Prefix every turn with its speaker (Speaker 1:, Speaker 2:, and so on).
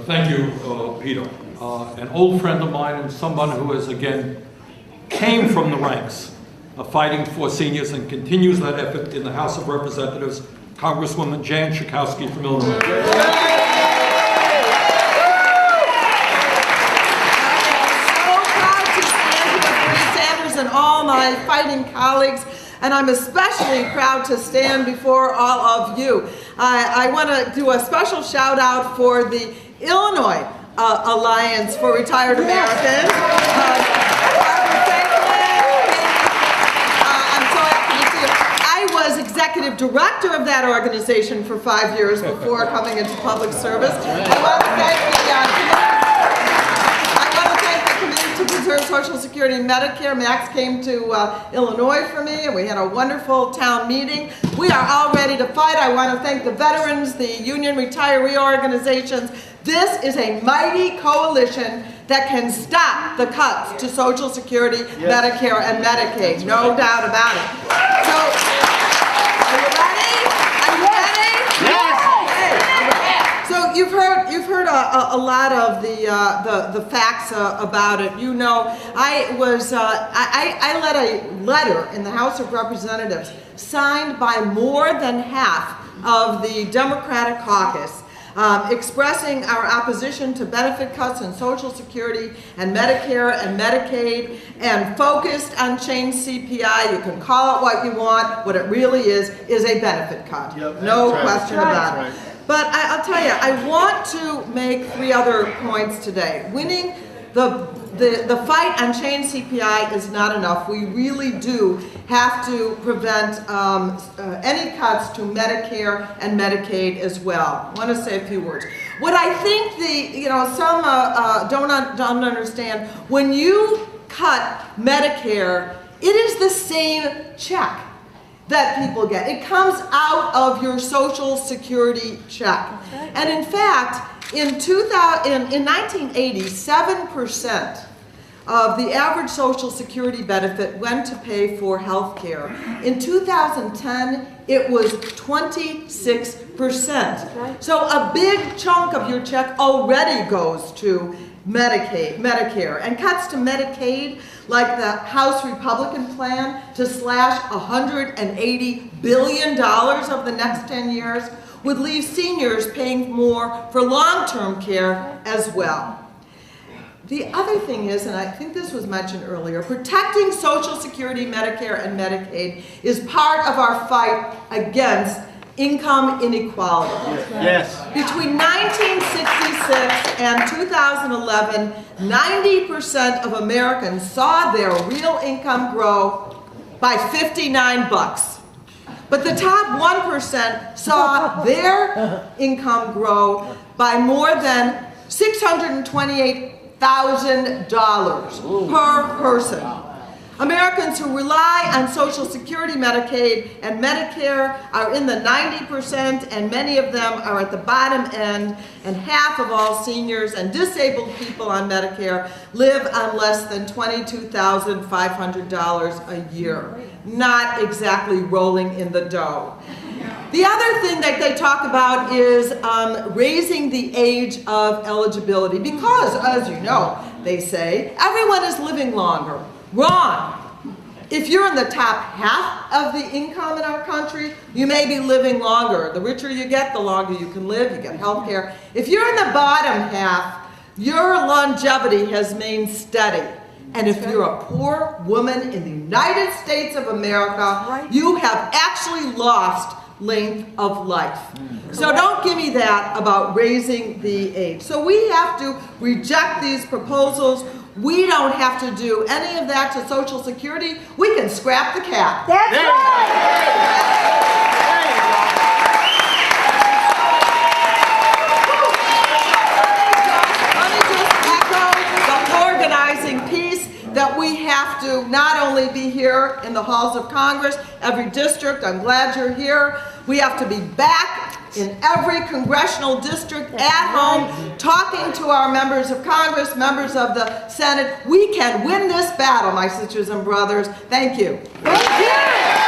Speaker 1: Thank you, Peter. An old friend of mine and someone who has, again, came from the ranks of fighting for seniors and continues that effort in the House of Representatives, Congresswoman Jan Schakowsky from Illinois.
Speaker 2: And all my fighting colleagues, and I'm especially proud to stand before all of you. I want to do a special shout out for the Illinois Alliance for Retired Americans. I'm so happy to see you. I was executive director of that organization for 5 years before coming into public service. I want to thank to preserve Social Security and Medicare. Max came to Illinois for me, and we had a wonderful town meeting. We are all ready to fight. I want to thank the veterans, the union retiree organizations. This is a mighty coalition that can stop the cuts to Social Security, Medicare, and Medicaid. No doubt about it. So, are you ready? Are you ready? Yes. So you've heard a lot of the facts about it. You know, I led a letter in the House of Representatives signed by more than half of the Democratic caucus, expressing our opposition to benefit cuts in Social Security and Medicare and Medicaid, and focused on change CPI. You can call it what you want. What it really is a benefit cut. Yep, no question about it. But I'll tell you, I want to make 3 other points today. Winning the fight on change CPI is not enough. We really do have to prevent any cuts to Medicare and Medicaid as well. I want to say a few words. What I think some don't understand, when you cut Medicare, it is the same check that people get. It comes out of your Social Security check. Right. And in fact, in 1980, 7% of the average Social Security benefit went to pay for health care. In 2010, it was 26%. Right. So a big chunk of your check already goes to Medicare, and cuts to Medicaid, like the House Republican plan to slash $180 billion over the next 10 years, would leave seniors paying more for long-term care as well. The other thing is, and I think this was mentioned earlier, protecting Social Security, Medicare, and Medicaid is part of our fight against income inequality.
Speaker 3: Yes.
Speaker 2: Between 1966 and 2011, 90% of Americans saw their real income grow by $59. But the top 1% saw their income grow by more than $628,000 per person. Americans who rely on Social Security, Medicaid, and Medicare are in the 90%, and many of them are at the bottom end, and half of all seniors and disabled people on Medicare live on less than $22,500 a year. Not exactly rolling in the dough. The other thing that they talk about is raising the age of eligibility, because, as you know, they say, everyone is living longer. Wrong. If you're in the top half of the income in our country, you may be living longer. The richer you get, the longer you can live. You get health care. If you're in the bottom half, your longevity has remained steady. And if you're a poor woman in the United States of America, you have actually lost length of life. So don't give me that about raising the age. So we have to reject these proposals. We don't have to do any of that to Social Security. We can scrap the cat.
Speaker 4: That's right.
Speaker 2: That we have to not only be here in the halls of Congress, every district, I'm glad you're here, we have to be back in every congressional district at home, talking to our members of Congress, members of the Senate. We can win this battle, my sisters and brothers. Thank you.
Speaker 4: Thank you.